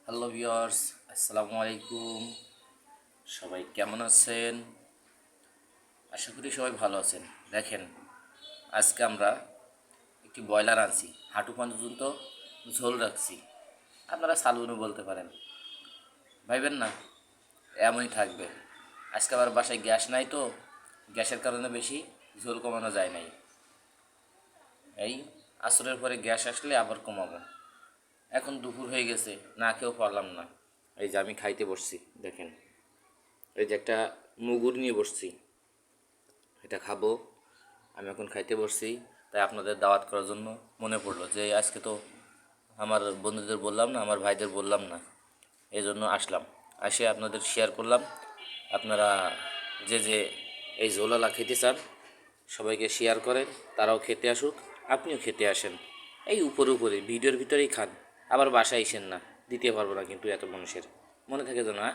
Hello viewers, আসসালামু আলাইকুম। সবাই কেমন আছেন? আশা করি সবাই ভালো আছেন। দেখেন, আজকে আমরা একটি ব্রয়লার আনছি, হাঁটু পর্যন্ত ঝোল রাখছি। আপনারা সালুনও বলতে পারেন, ভাইবেন না, এমনই থাকবে। আজকে আবার বাসায় গ্যাস নাই, তো গ্যাসের কারণে বেশি ঝোল কমানো যায় নাই। এই আসরের পরে গ্যাস আসলে আবার কমাবো। এখন দুপুর হয়ে গেছে, না খেয়েও পারলাম না। এই যে আমি খাইতে বসছি, দেখেন, এই যে একটা মুগুর নিয়ে বসছি, এটা খাবো। আমি এখন খাইতে বসছি, তাই আপনাদের দাওয়াত করার জন্য মনে পড়লো যে আজকে তো আমার বন্ধুদের বললাম না, আমার ভাইদের বললাম না, এই জন্য আসলাম। এসে আপনাদের শেয়ার করলাম। আপনারা যে যে এই ঝোলালা খেতে চান সবাইকে শেয়ার করেন, তারাও খেতে আসুক, আপনিও খেতে আসেন। এই উপরে উপরে ভিডিওর ভিতরেই খান, আবার বাসায় আইসেন না, দিতে পারবো না কিন্তু এত মানুষের। মনে থাকে তো না?